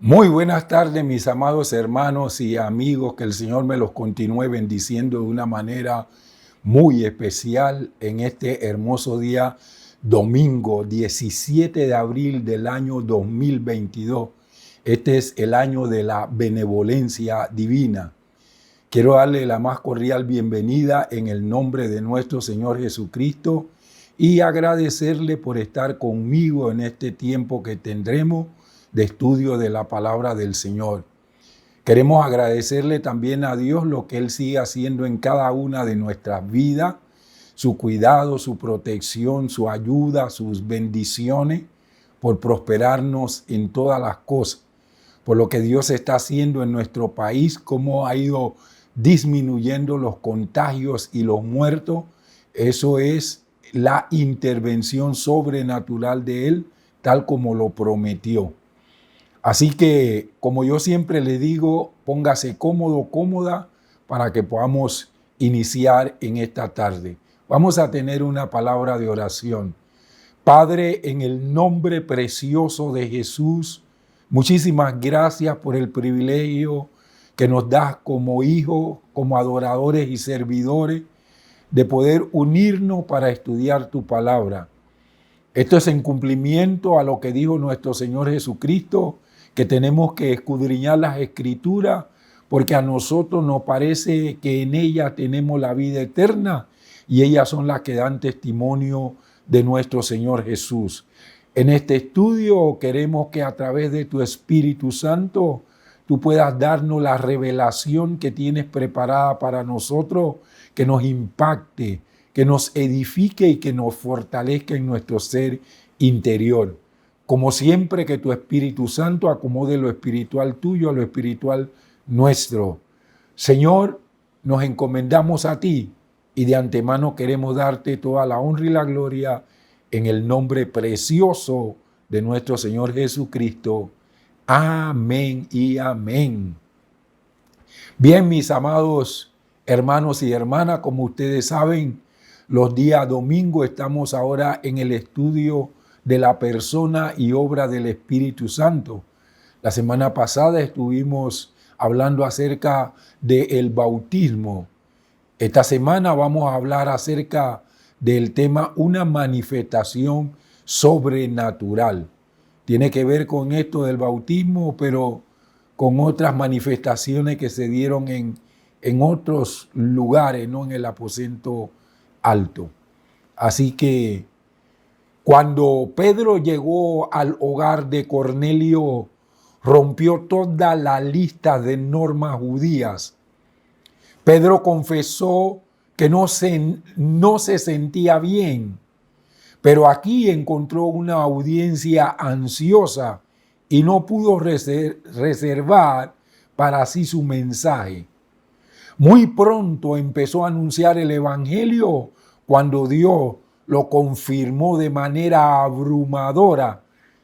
Muy buenas tardes, mis amados hermanos y amigos, que el Señor me los continúe bendiciendo de una manera muy especial en este hermoso día, domingo 17 de abril del año 2022. Este es el año de la benevolencia divina. Quiero darle la más cordial bienvenida en el nombre de nuestro Señor Jesucristo y agradecerle por estar conmigo en este tiempo que tendremos de estudio de la palabra del Señor. Queremos agradecerle también a Dios lo que Él sigue haciendo en cada una de nuestras vidas, su cuidado, su protección, su ayuda, sus bendiciones, por prosperarnos en todas las cosas, por lo que Dios está haciendo en nuestro país, cómo ha ido disminuyendo los contagios y los muertos. Eso es la intervención sobrenatural de Él, tal como lo prometió. Así que, como yo siempre le digo, póngase cómodo, cómoda, para que podamos iniciar en esta tarde. Vamos a tener una palabra de oración. Padre, en el nombre precioso de Jesús, muchísimas gracias por el privilegio que nos das como hijos, como adoradores y servidores, de poder unirnos para estudiar tu palabra. Esto es en cumplimiento a lo que dijo nuestro Señor Jesucristo, que tenemos que escudriñar las Escrituras, porque a nosotros nos parece que en ellas tenemos la vida eterna y ellas son las que dan testimonio de nuestro Señor Jesús. En este estudio queremos que a través de tu Espíritu Santo tú puedas darnos la revelación que tienes preparada para nosotros, que nos impacte, que nos edifique y que nos fortalezca en nuestro ser interior. Como siempre, que tu Espíritu Santo acomode lo espiritual tuyo a lo espiritual nuestro. Señor, nos encomendamos a ti y de antemano queremos darte toda la honra y la gloria en el nombre precioso de nuestro Señor Jesucristo. Amén y amén. Bien, mis amados hermanos y hermanas, como ustedes saben, los días domingo estamos ahora en el estudio de la persona y obra del Espíritu Santo. La semana pasada estuvimos hablando acerca del bautismo. Esta semana vamos a hablar acerca del tema una manifestación sobrenatural. Tiene que ver con esto del bautismo, pero con otras manifestaciones que se dieron en otros lugares, no en el aposento alto. Así que cuando Pedro llegó al hogar de Cornelio, rompió toda la lista de normas judías. Pedro confesó que no se sentía bien, pero aquí encontró una audiencia ansiosa y no pudo reservar para sí su mensaje. Muy pronto empezó a anunciar el evangelio cuando Dios lo confirmó de manera abrumadora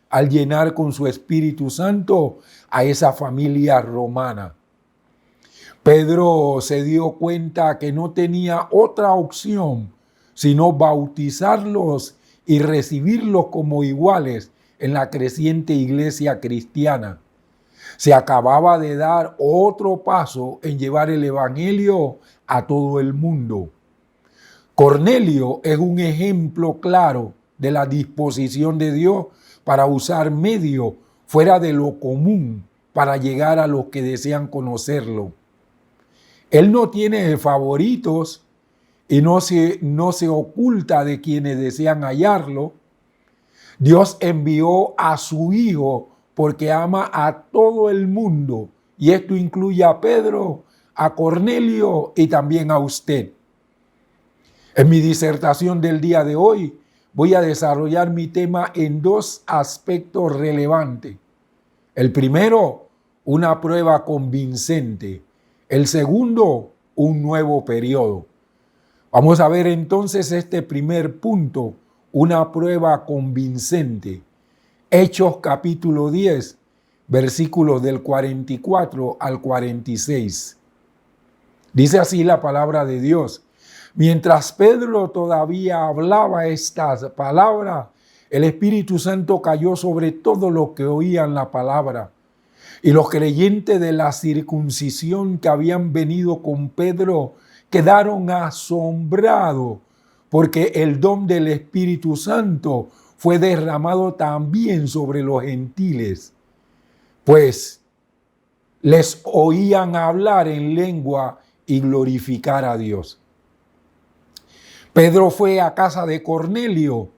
al llenar con su Espíritu Santo a esa familia romana. Pedro se dio cuenta que no tenía otra opción sino bautizarlos y recibirlos como iguales en la creciente iglesia cristiana. Se acababa de dar otro paso en llevar el evangelio a todo el mundo. Cornelio es un ejemplo claro de la disposición de Dios para usar medios fuera de lo común para llegar a los que desean conocerlo. Él no tiene favoritos y no se oculta de quienes desean hallarlo. Dios envió a su Hijo porque ama a todo el mundo, y esto incluye a Pedro, a Cornelio y también a usted. En mi disertación del día de hoy voy a desarrollar mi tema en dos aspectos relevantes. El primero, una prueba convincente. El segundo, un nuevo periodo. Vamos a ver entonces este primer punto, una prueba convincente. Hechos capítulo 10, versículos del 44 al 46. Dice así la palabra de Dios. Mientras Pedro todavía hablaba estas palabras, el Espíritu Santo cayó sobre todos los que oían la palabra. Y los creyentes de la circuncisión que habían venido con Pedro quedaron asombrados porque el don del Espíritu Santo fue derramado también sobre los gentiles, pues les oían hablar en lengua y glorificar a Dios. Pedro fue a casa de Cornelio,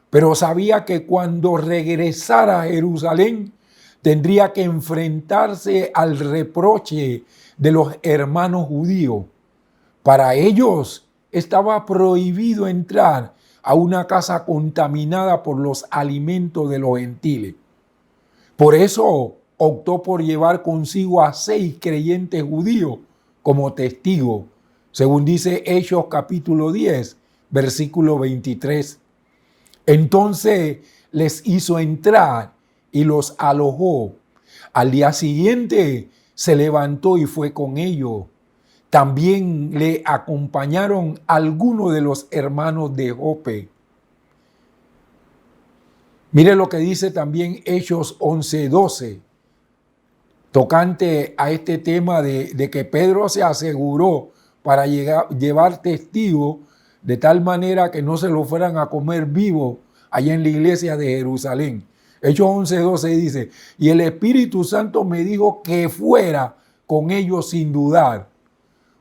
pero sabía que cuando regresara a Jerusalén tendría que enfrentarse al reproche de los hermanos judíos. Para ellos estaba prohibido entrar a una casa contaminada por los alimentos de los gentiles. Por eso optó por llevar consigo a 6 creyentes judíos como testigos, según dice Hechos capítulo 10, versículo 23. Entonces les hizo entrar y los alojó. Al día siguiente se levantó y fue con ellos. También le acompañaron algunos de los hermanos de Jope. Mire lo que dice también Hechos 11:12, tocante a este tema de que Pedro se aseguró para llevar testigos de tal manera que no se lo fueran a comer vivo allá en la iglesia de Jerusalén. Hechos 11:12 dice, y el Espíritu Santo me dijo que fuera con ellos sin dudar.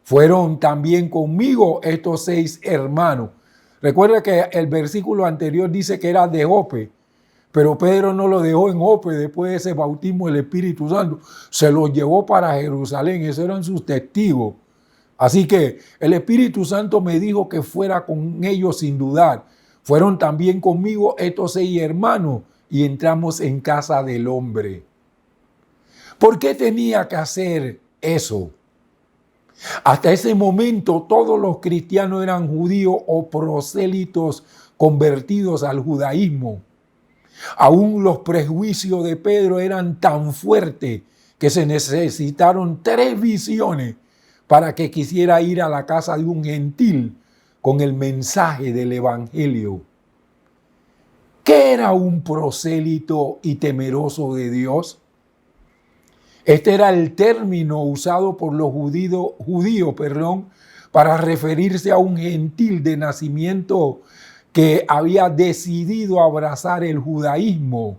Fueron también conmigo estos 6 hermanos. Recuerda que el versículo anterior dice que era de Jope, pero Pedro no lo dejó en Jope después de ese bautismo del Espíritu Santo. Se los llevó para Jerusalén, esos eran sus testigos. Así que el Espíritu Santo me dijo que fuera con ellos sin dudar. Fueron también conmigo estos 6 hermanos y entramos en casa del hombre. ¿Por qué tenía que hacer eso? Hasta ese momento todos los cristianos eran judíos o prosélitos convertidos al judaísmo. Aún los prejuicios de Pedro eran tan fuertes que se necesitaron 3 visiones para que quisiera ir a la casa de un gentil con el mensaje del evangelio. ¿Qué era un prosélito y temeroso de Dios? Este era el término usado por los judíos, para referirse a un gentil de nacimiento que había decidido abrazar el judaísmo.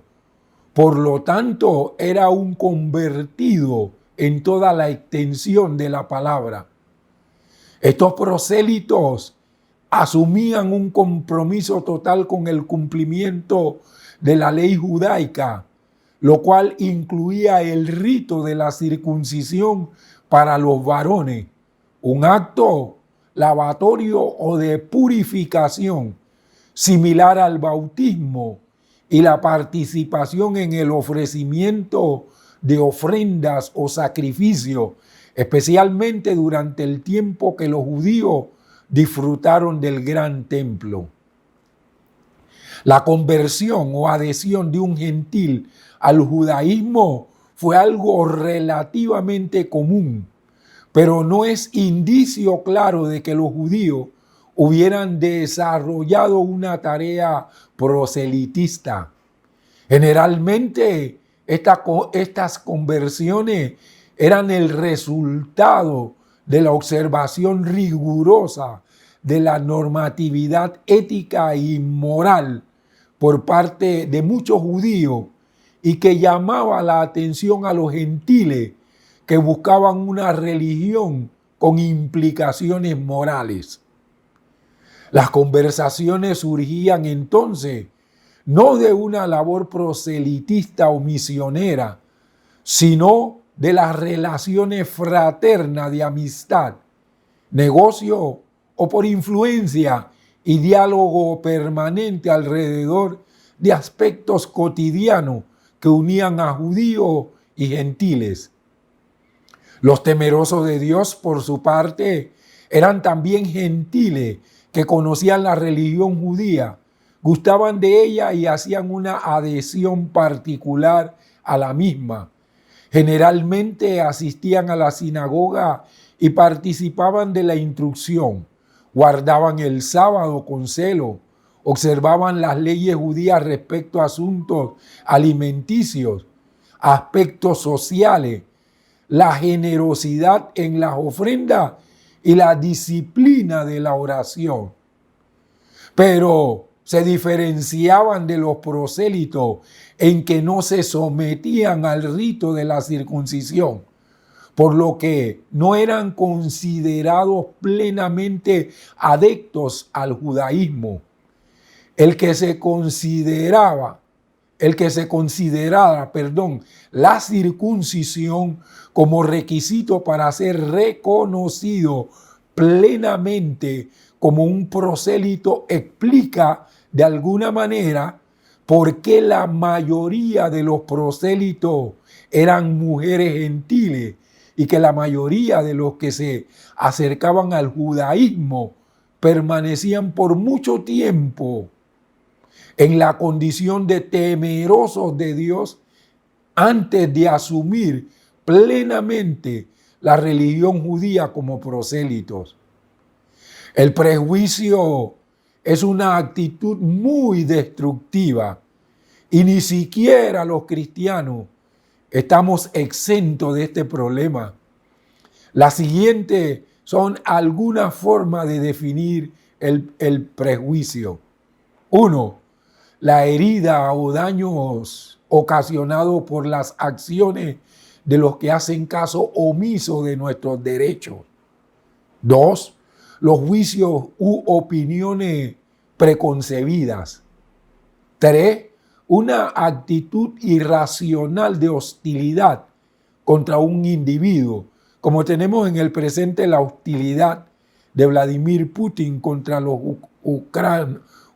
Por lo tanto, era un convertido en toda la extensión de la palabra. Estos prosélitos asumían un compromiso total con el cumplimiento de la ley judaica, lo cual incluía el rito de la circuncisión para los varones, un acto lavatorio o de purificación similar al bautismo, y la participación en el ofrecimiento de ofrendas o sacrificios, especialmente durante el tiempo que los judíos disfrutaron del gran templo. La conversión o adhesión de un gentil al judaísmo fue algo relativamente común, pero no es indicio claro de que los judíos hubieran desarrollado una tarea proselitista. Generalmente estas conversiones eran el resultado de la observación rigurosa de la normatividad ética y moral por parte de muchos judíos y que llamaba la atención a los gentiles que buscaban una religión con implicaciones morales. Las conversaciones surgían entonces no de una labor proselitista o misionera, sino de las relaciones fraternas de amistad, negocio o por influencia y diálogo permanente alrededor de aspectos cotidianos que unían a judíos y gentiles. Los temerosos de Dios, por su parte, eran también gentiles que conocían la religión judía, gustaban de ella y hacían una adhesión particular a la misma. Generalmente asistían a la sinagoga y participaban de la instrucción, guardaban el sábado con celo, observaban las leyes judías respecto a asuntos alimenticios, aspectos sociales, la generosidad en las ofrendas y la disciplina de la oración. Pero se diferenciaban de los prosélitos en que no se sometían al rito de la circuncisión, por lo que no eran considerados plenamente adeptos al judaísmo. El que se considerara, la circuncisión como requisito para ser reconocido plenamente como un prosélito explica de alguna manera por qué la mayoría de los prosélitos eran mujeres gentiles y que la mayoría de los que se acercaban al judaísmo permanecían por mucho tiempo en la condición de temerosos de Dios antes de asumir plenamente la religión judía como prosélitos. El prejuicio es una actitud muy destructiva y ni siquiera los cristianos estamos exentos de este problema. La siguiente son algunas formas de definir el prejuicio. 1. La herida o daños ocasionados por las acciones de los que hacen caso omiso de nuestros derechos. 2. Los juicios u opiniones preconcebidas. 3. Una actitud irracional de hostilidad contra un individuo, como tenemos en el presente la hostilidad de Vladimir Putin contra los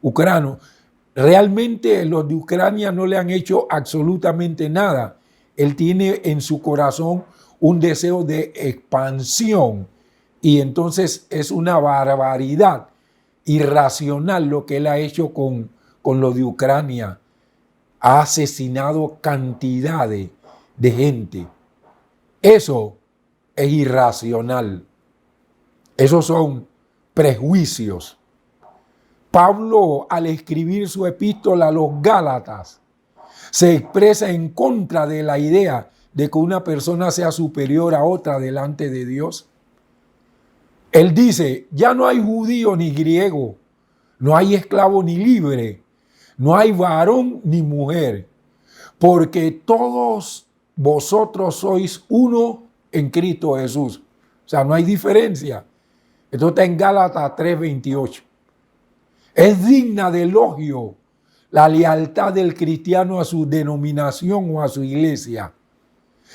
ucranianos. Realmente los de Ucrania no le han hecho absolutamente nada. Él tiene en su corazón un deseo de expansión y entonces es una barbaridad irracional lo que él ha hecho con lo de Ucrania. Ha asesinado cantidades de gente. Eso es irracional. Esos son prejuicios. Pablo, al escribir su epístola a los Gálatas, se expresa en contra de la idea de que una persona sea superior a otra delante de Dios. Él dice, ya no hay judío ni griego, no hay esclavo ni libre, no hay varón ni mujer, porque todos vosotros sois uno en Cristo Jesús. O sea, no hay diferencia. Esto está en Gálatas 3:28. Es digna de elogio la lealtad del cristiano a su denominación o a su iglesia.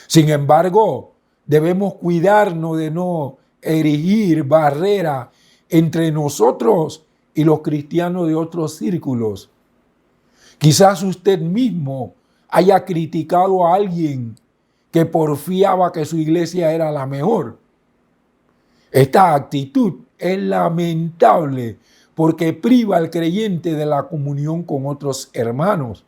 Sin embargo, debemos cuidarnos de no erigir barreras entre nosotros y los cristianos de otros círculos. Quizás usted mismo haya criticado a alguien que porfiaba que su iglesia era la mejor. Esta actitud es lamentable porque priva al creyente de la comunión con otros hermanos.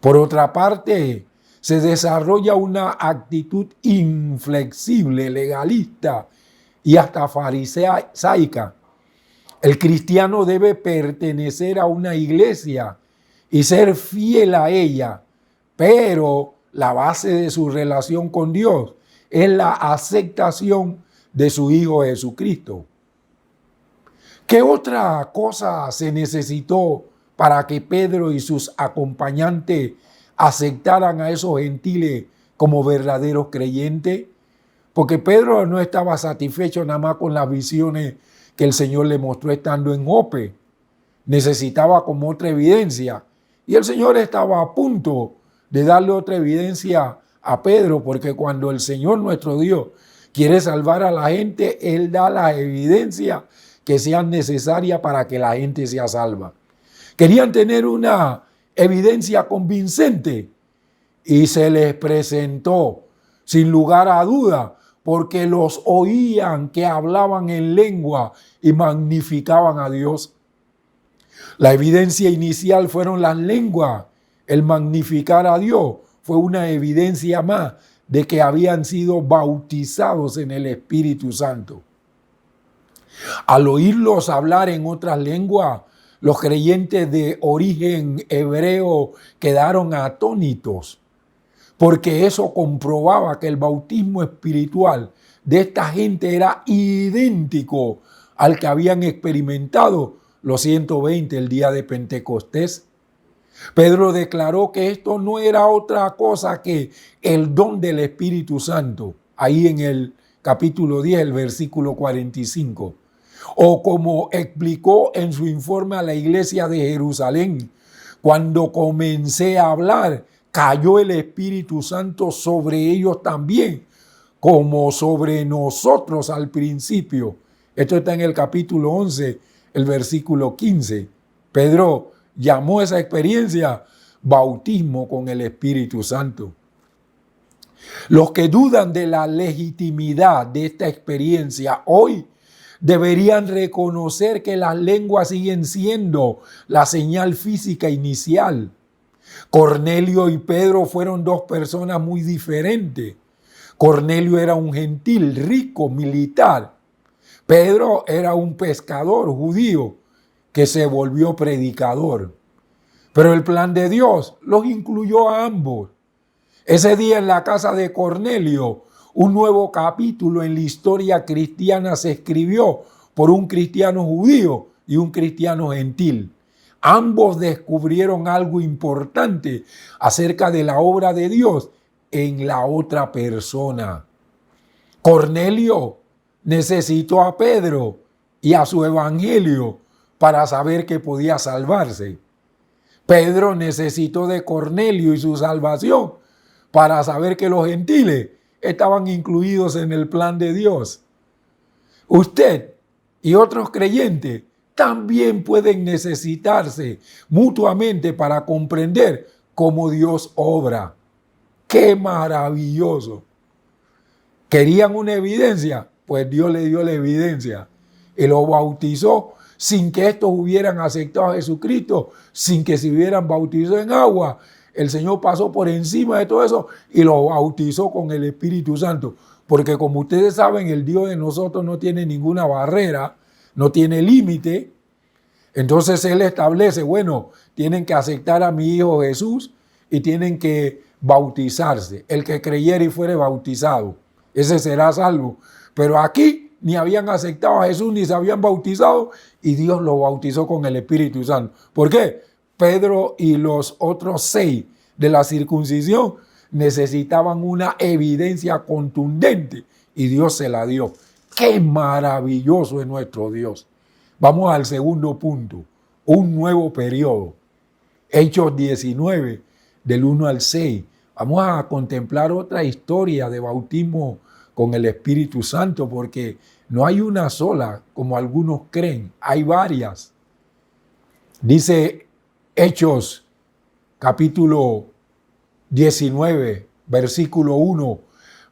Por otra parte, se desarrolla una actitud inflexible, legalista y hasta farisaica. El cristiano debe pertenecer a una iglesia y ser fiel a ella, pero la base de su relación con Dios es la aceptación de su Hijo Jesucristo. ¿Qué otra cosa se necesitó para que Pedro y sus acompañantes aceptaran a esos gentiles como verdaderos creyentes? Porque Pedro no estaba satisfecho nada más con las visiones que el Señor le mostró estando en Jope. Necesitaba como otra evidencia. Y el Señor estaba a punto de darle otra evidencia a Pedro, porque cuando el Señor nuestro Dios quiere salvar a la gente, Él da la evidencia que sean necesarias para que la gente sea salva. Querían tener una evidencia convincente y se les presentó sin lugar a duda, porque los oían que hablaban en lengua y magnificaban a Dios. La evidencia inicial fueron las lenguas. El magnificar a Dios fue una evidencia más de que habían sido bautizados en el Espíritu Santo. Al oírlos hablar en otras lenguas, los creyentes de origen hebreo quedaron atónitos, porque eso comprobaba que el bautismo espiritual de esta gente era idéntico al que habían experimentado los 120 el día de Pentecostés. Pedro declaró que esto no era otra cosa que el don del Espíritu Santo, ahí en el capítulo 10, el versículo 45. O como explicó en su informe a la iglesia de Jerusalén, cuando comencé a hablar, cayó el Espíritu Santo sobre ellos también, como sobre nosotros al principio. Esto está en el capítulo 11, el versículo 15. Pedro llamó esa experiencia bautismo con el Espíritu Santo. Los que dudan de la legitimidad de esta experiencia hoy deberían reconocer que las lenguas siguen siendo la señal física inicial. Cornelio y Pedro fueron dos personas muy diferentes. Cornelio era un gentil, rico, militar. Pedro era un pescador judío que se volvió predicador. Pero el plan de Dios los incluyó a ambos. Ese día en la casa de Cornelio, un nuevo capítulo en la historia cristiana se escribió por un cristiano judío y un cristiano gentil. Ambos descubrieron algo importante acerca de la obra de Dios en la otra persona. Cornelio necesitó a Pedro y a su evangelio para saber que podía salvarse. Pedro necesitó de Cornelio y su salvación para saber que los gentiles estaban incluidos en el plan de Dios. Usted y otros creyentes también pueden necesitarse mutuamente para comprender cómo Dios obra. ¡Qué maravilloso! ¿Querían una evidencia? Pues Dios le dio la evidencia y los bautizó sin que estos hubieran aceptado a Jesucristo, sin que se hubieran bautizado en agua. El Señor pasó por encima de todo eso y los bautizó con el Espíritu Santo. Porque como ustedes saben, el Dios de nosotros no tiene ninguna barrera, no tiene límite. Entonces Él establece, bueno, tienen que aceptar a mi Hijo Jesús y tienen que bautizarse. El que creyere y fuere bautizado, ese será salvo. Pero aquí ni habían aceptado a Jesús ni se habían bautizado y Dios los bautizó con el Espíritu Santo. ¿Por qué? Pedro y los otros 6 de la circuncisión necesitaban una evidencia contundente y Dios se la dio. ¡Qué maravilloso es nuestro Dios! Vamos al segundo punto, un nuevo periodo. Hechos 19, del 1 al 6. Vamos a contemplar otra historia de bautismo con el Espíritu Santo, porque no hay una sola, como algunos creen, hay varias. Dice Hechos, capítulo 19, versículo 1.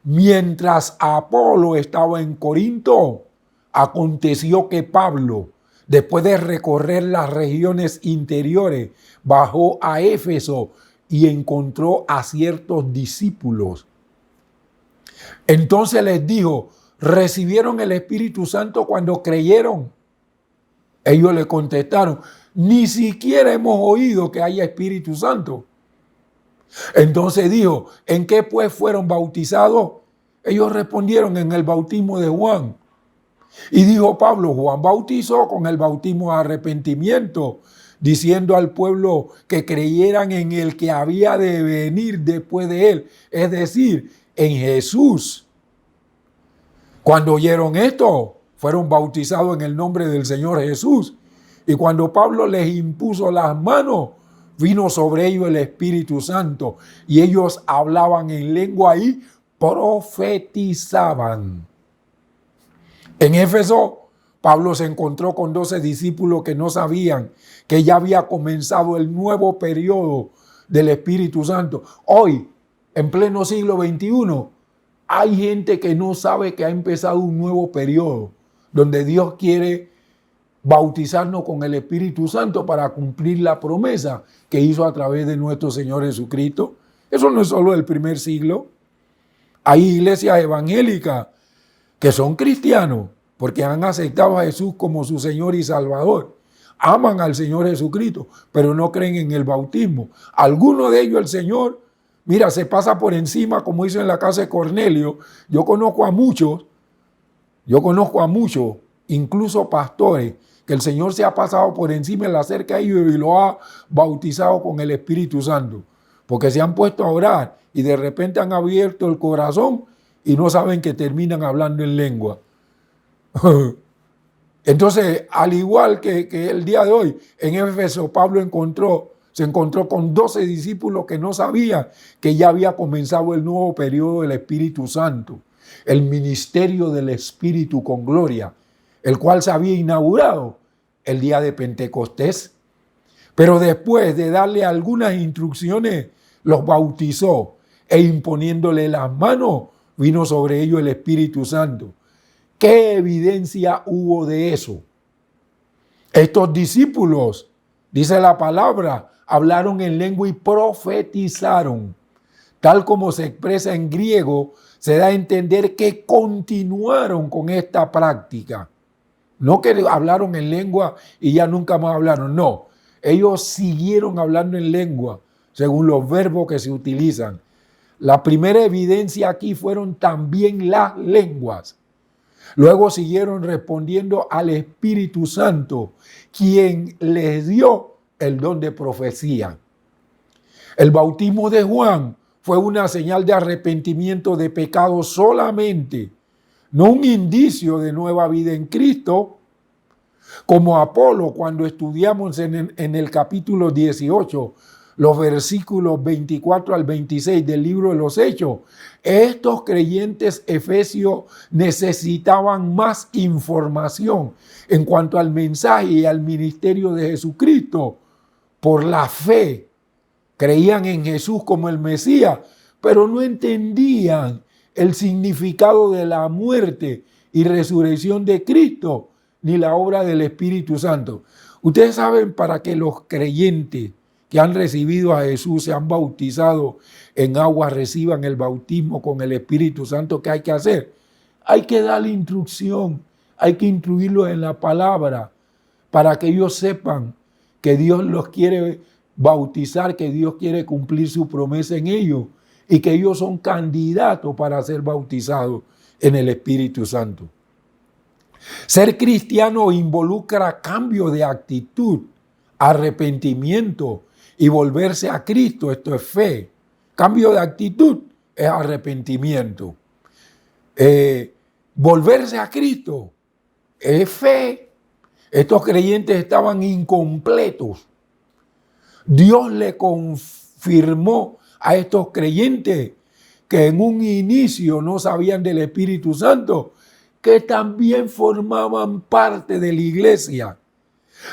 Mientras Apolo estaba en Corinto, aconteció que Pablo, después de recorrer las regiones interiores, bajó a Éfeso y encontró a ciertos discípulos. Entonces les dijo, ¿recibieron el Espíritu Santo cuando creyeron? Ellos le contestaron, ni siquiera hemos oído que haya Espíritu Santo. Entonces dijo, ¿en qué pues fueron bautizados? Ellos respondieron, en el bautismo de Juan. Y dijo Pablo, Juan bautizó con el bautismo de arrepentimiento, diciendo al pueblo que creyeran en el que había de venir después de él, es decir, en Jesús. Cuando oyeron esto, fueron bautizados en el nombre del Señor Jesús. Y cuando Pablo les impuso las manos, vino sobre ellos el Espíritu Santo y ellos hablaban en lengua y profetizaban. En Éfeso, Pablo se encontró con 12 discípulos que no sabían que ya había comenzado el nuevo periodo del Espíritu Santo. Hoy, en pleno siglo XXI, hay gente que no sabe que ha empezado un nuevo periodo donde Dios quiere bautizarnos con el Espíritu Santo para cumplir la promesa que hizo a través de nuestro Señor Jesucristo. Eso no es solo del primer siglo. Hay iglesias evangélicas que son cristianos porque han aceptado a Jesús como su Señor y Salvador. Aman al Señor Jesucristo, pero no creen en el bautismo. Algunos de ellos el Señor mira, se pasa por encima, como hizo en la casa de Cornelio. Yo conozco a muchos, incluso pastores, que el Señor se ha pasado por encima en la cerca de ellos y lo ha bautizado con el Espíritu Santo. Porque se han puesto a orar y de repente han abierto el corazón y no saben que terminan hablando en lengua. Entonces, al igual que el día de hoy, en Éfeso Pablo se encontró con 12 discípulos que no sabían que ya había comenzado el nuevo periodo del Espíritu Santo, el ministerio del Espíritu con gloria, el cual se había inaugurado el día de Pentecostés. Pero después de darle algunas instrucciones, los bautizó e imponiéndole las manos, vino sobre ellos el Espíritu Santo. ¿Qué evidencia hubo de eso? Estos discípulos, dice la palabra, hablaron en lengua y profetizaron. Tal como se expresa en griego, se da a entender que continuaron con esta práctica. No que hablaron en lengua y ya nunca más hablaron, no. Ellos siguieron hablando en lengua, según los verbos que se utilizan. La primera evidencia aquí fueron también las lenguas. Luego siguieron respondiendo al Espíritu Santo, quien les dio el don de profecía. El bautismo de Juan fue una señal de arrepentimiento de pecado solamente, no un indicio de nueva vida en Cristo. Como Apolo, cuando estudiamos en el capítulo 18, los versículos 24 al 26 del libro de los Hechos, estos creyentes efesios necesitaban más información en cuanto al mensaje y al ministerio de Jesucristo. Por la fe, creían en Jesús como el Mesías, pero no entendían el significado de la muerte y resurrección de Cristo, ni la obra del Espíritu Santo. Ustedes saben, para que los creyentes que han recibido a Jesús, se han bautizado en agua, reciban el bautismo con el Espíritu Santo, ¿qué hay que hacer? Hay que darle instrucción, hay que instruirlos en la palabra para que ellos sepan que Dios los quiere bautizar, que Dios quiere cumplir su promesa en ellos y que ellos son candidatos para ser bautizados en el Espíritu Santo. Ser cristiano involucra cambio de actitud, arrepentimiento y volverse a Cristo. Esto es fe. Cambio de actitud es arrepentimiento. Volverse a Cristo es fe. Estos creyentes estaban incompletos. Dios le confirmó a estos creyentes que en un inicio no sabían del Espíritu Santo, que también formaban parte de la iglesia.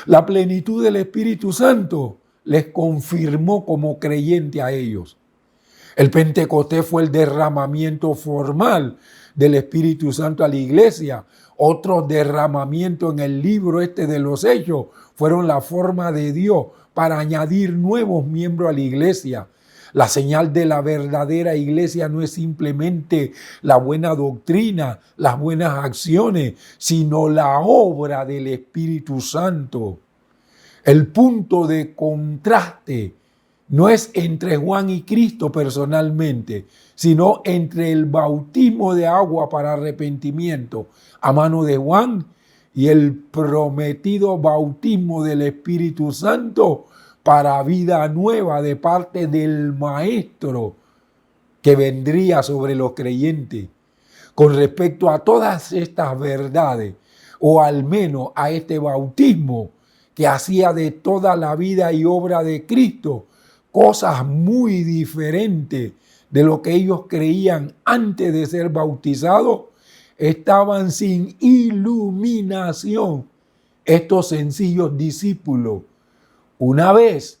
La plenitud del Espíritu Santo les confirmó como creyente a ellos. El Pentecostés fue el derramamiento formal del Espíritu Santo a la iglesia. Otros derramamientos en el libro de los Hechos fueron la forma de Dios para añadir nuevos miembros a la iglesia. La señal de la verdadera iglesia no es simplemente la buena doctrina, las buenas acciones, sino la obra del Espíritu Santo. El punto de contraste no es entre Juan y Cristo personalmente, sino entre el bautismo de agua para arrepentimiento a mano de Juan y el prometido bautismo del Espíritu Santo para vida nueva de parte del Maestro que vendría sobre los creyentes. Con respecto a todas estas verdades, o al menos a este bautismo que hacía de toda la vida y obra de Cristo cosas muy diferentes de lo que ellos creían antes de ser bautizados, estaban sin iluminación estos sencillos discípulos. Una vez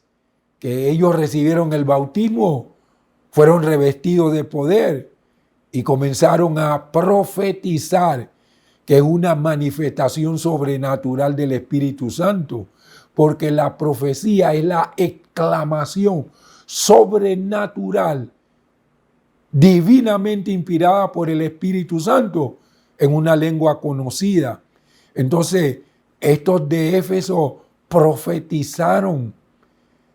que ellos recibieron el bautismo, fueron revestidos de poder y comenzaron a profetizar, que es una manifestación sobrenatural del Espíritu Santo, porque la profecía es la exclamación sobrenatural, divinamente inspirada por el Espíritu Santo en una lengua conocida. Entonces, estos de Éfeso profetizaron,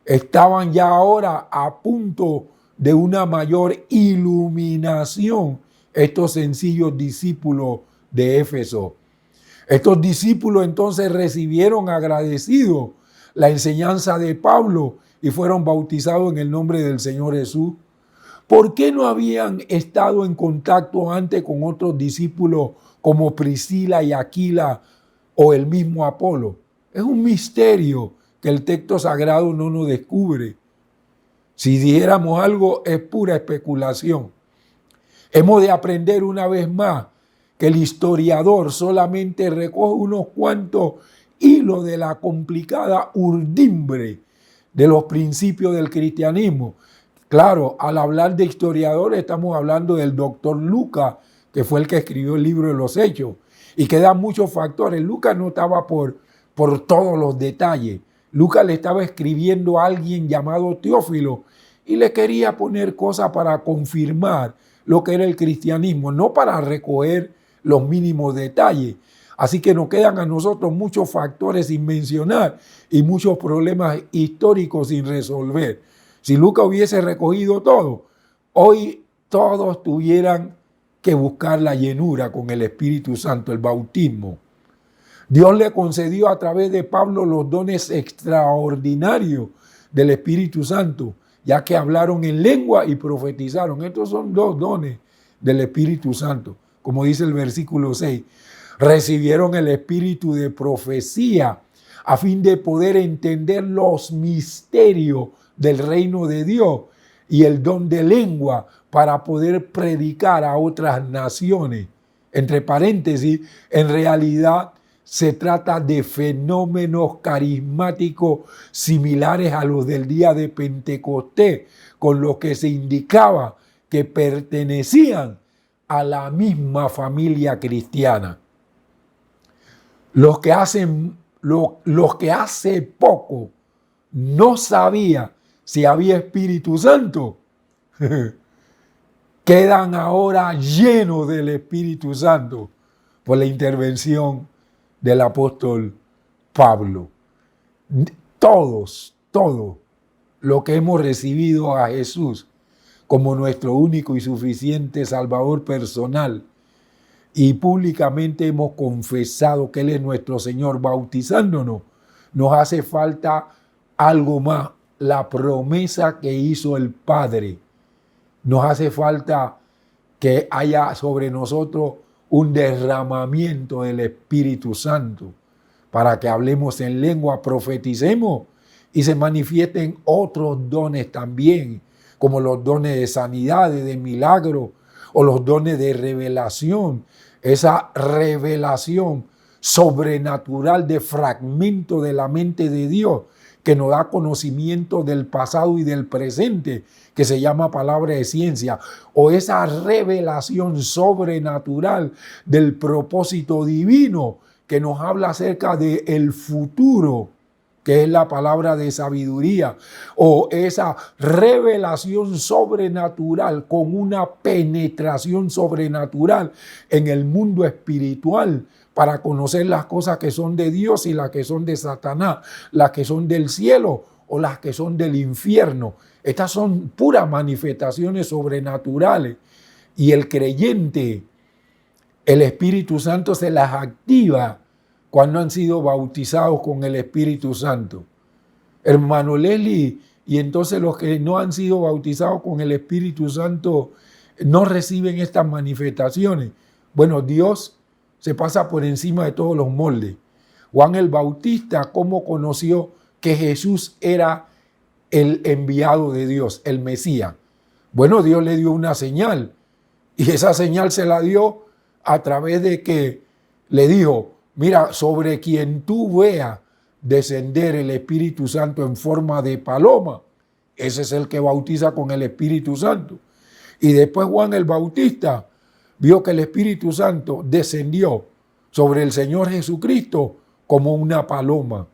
estaban ya ahora a punto de una mayor iluminación estos sencillos discípulos de Éfeso. Estos discípulos entonces recibieron agradecidos la enseñanza de Pablo y fueron bautizados en el nombre del Señor Jesús. ¿Por qué no habían estado en contacto antes con otros discípulos como Priscila y Aquila o el mismo Apolo? Es un misterio que el texto sagrado no nos descubre. Si dijéramos algo, es pura especulación. Hemos de aprender una vez más que el historiador solamente recoge unos cuantos hilos de la complicada urdimbre de los principios del cristianismo. Claro, al hablar de historiadores estamos hablando del doctor Lucas, que fue el que escribió el libro de los Hechos, y que da muchos factores. Lucas no estaba por todos los detalles. Lucas le estaba escribiendo a alguien llamado Teófilo y le quería poner cosas para confirmar lo que era el cristianismo, no para recoger los mínimos detalles. Así que nos quedan a nosotros muchos factores sin mencionar y muchos problemas históricos sin resolver. Si Lucas hubiese recogido todo, hoy todos tuvieran que buscar la llenura con el Espíritu Santo, el bautismo. Dios le concedió a través de Pablo los dones extraordinarios del Espíritu Santo, ya que hablaron en lengua y profetizaron. Estos son dos dones del Espíritu Santo. Como dice el versículo 6, recibieron el espíritu de profecía a fin de poder entender los misterios del reino de Dios y el don de lengua para poder predicar a otras naciones. Entre paréntesis, en realidad se trata de fenómenos carismáticos similares a los del día de Pentecostés, con los que se indicaba que pertenecían a la misma familia cristiana. Los que hace poco no sabía si había Espíritu Santo, quedan llenos del Espíritu Santo por la intervención del apóstol Pablo. Todos lo que hemos recibido a Jesús como nuestro único y suficiente Salvador personal, y públicamente hemos confesado que Él es nuestro Señor bautizándonos, nos hace falta algo más, la promesa que hizo el Padre. Nos hace falta que haya sobre nosotros un derramamiento del Espíritu Santo para que hablemos en lengua, profeticemos y se manifiesten otros dones también, como los dones de sanidad, de milagro, o los dones de revelación, esa revelación sobrenatural de fragmento de la mente de Dios que nos da conocimiento del pasado y del presente, que se llama palabra de ciencia, o esa revelación sobrenatural del propósito divino que nos habla acerca del futuro, que es la palabra de sabiduría, o esa revelación sobrenatural con una penetración sobrenatural en el mundo espiritual para conocer las cosas que son de Dios y las que son de Satanás, las que son del cielo o las que son del infierno. Estas son puras manifestaciones sobrenaturales y el creyente, el Espíritu Santo se las activa cuando han sido bautizados con el Espíritu Santo. Hermano Leslie, y entonces los que no han sido bautizados con el Espíritu Santo no reciben estas manifestaciones. Bueno, Dios se pasa por encima de todos los moldes. Juan el Bautista, ¿cómo conoció que Jesús era el enviado de Dios, el Mesías? Bueno, Dios le dio una señal y esa señal se la dio a través de que le dijo: mira, sobre quien tú veas descender el Espíritu Santo en forma de paloma, ese es el que bautiza con el Espíritu Santo. Y después Juan el Bautista vio que el Espíritu Santo descendió sobre el Señor Jesucristo como una paloma.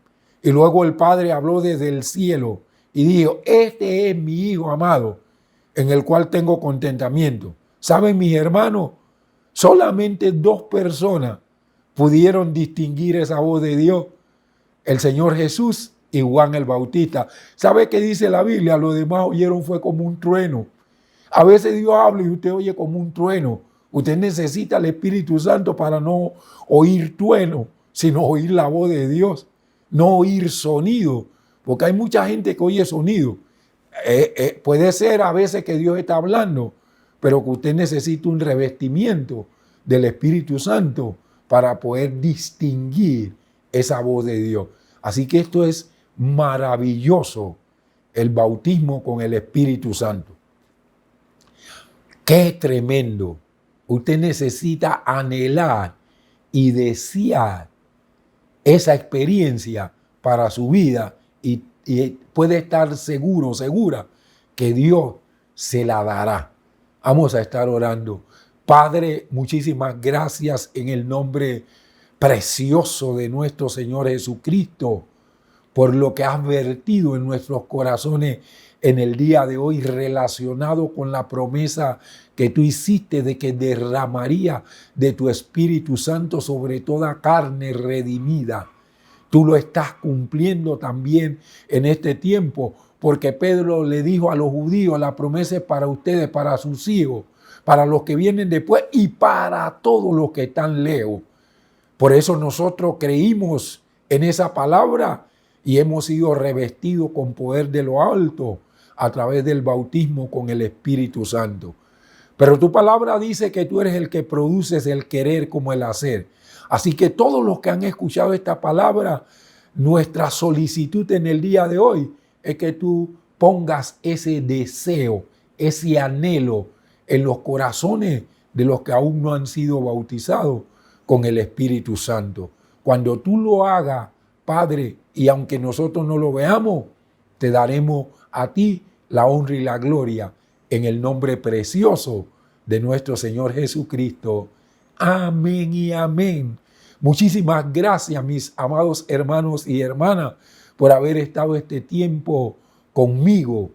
Y luego el Padre habló desde el cielo y dijo: este es mi Hijo amado, en el cual tengo contentamiento. ¿Saben, mis hermanos? Solamente 2 personas pudieron distinguir esa voz de Dios: el Señor Jesús y Juan el Bautista. ¿Sabe qué dice la Biblia? Los demás oyeron fue como un trueno, A veces Dios habla y usted oye como un trueno. Usted necesita el Espíritu Santo para no oír trueno, sino oír la voz de Dios, no oír sonido, porque hay mucha gente que oye sonido. Puede ser a veces que Dios está hablando, pero que usted necesita un revestimiento del Espíritu Santo para poder distinguir esa voz de Dios. Así que esto es maravilloso, el bautismo con el Espíritu Santo. ¡Qué tremendo! Usted necesita anhelar y desear esa experiencia para su vida y puede estar seguro, segura, que Dios se la dará. Vamos a estar orando. Padre, muchísimas gracias en el nombre precioso de nuestro Señor Jesucristo por lo que has vertido en nuestros corazones en el día de hoy relacionado con la promesa que tú hiciste de que derramaría de tu Espíritu Santo sobre toda carne redimida. Tú lo estás cumpliendo también en este tiempo, porque Pedro le dijo a los judíos, la promesa es para ustedes, para sus hijos, para los que vienen después y para todos los que están lejos. Por eso nosotros creímos en esa palabra y hemos sido revestidos con poder de lo alto a través del bautismo con el Espíritu Santo. Pero tu palabra dice que tú eres el que produces el querer como el hacer. Así que todos los que han escuchado esta palabra, nuestra solicitud en el día de hoy es que tú pongas ese deseo, ese anhelo en los corazones de los que aún no han sido bautizados con el Espíritu Santo. Cuando tú lo hagas, Padre, y aunque nosotros no lo veamos, te daremos a ti la honra y la gloria en el nombre precioso de nuestro Señor Jesucristo. Amén y amén. Muchísimas gracias, mis amados hermanos y hermanas, por haber estado este tiempo conmigo.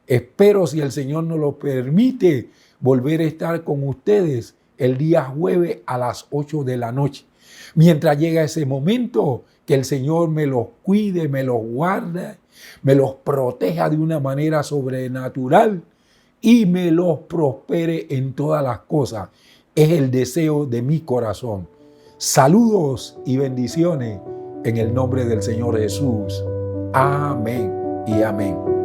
Espero, si el Señor nos lo permite, volver a estar con ustedes el día jueves a las 8 de la noche. Mientras llega ese momento, que el Señor me los cuide, me los guarde, me los proteja de una manera sobrenatural y me los prospere en todas las cosas. Es el deseo de mi corazón. Saludos y bendiciones en el nombre del Señor Jesús. Amén y amén.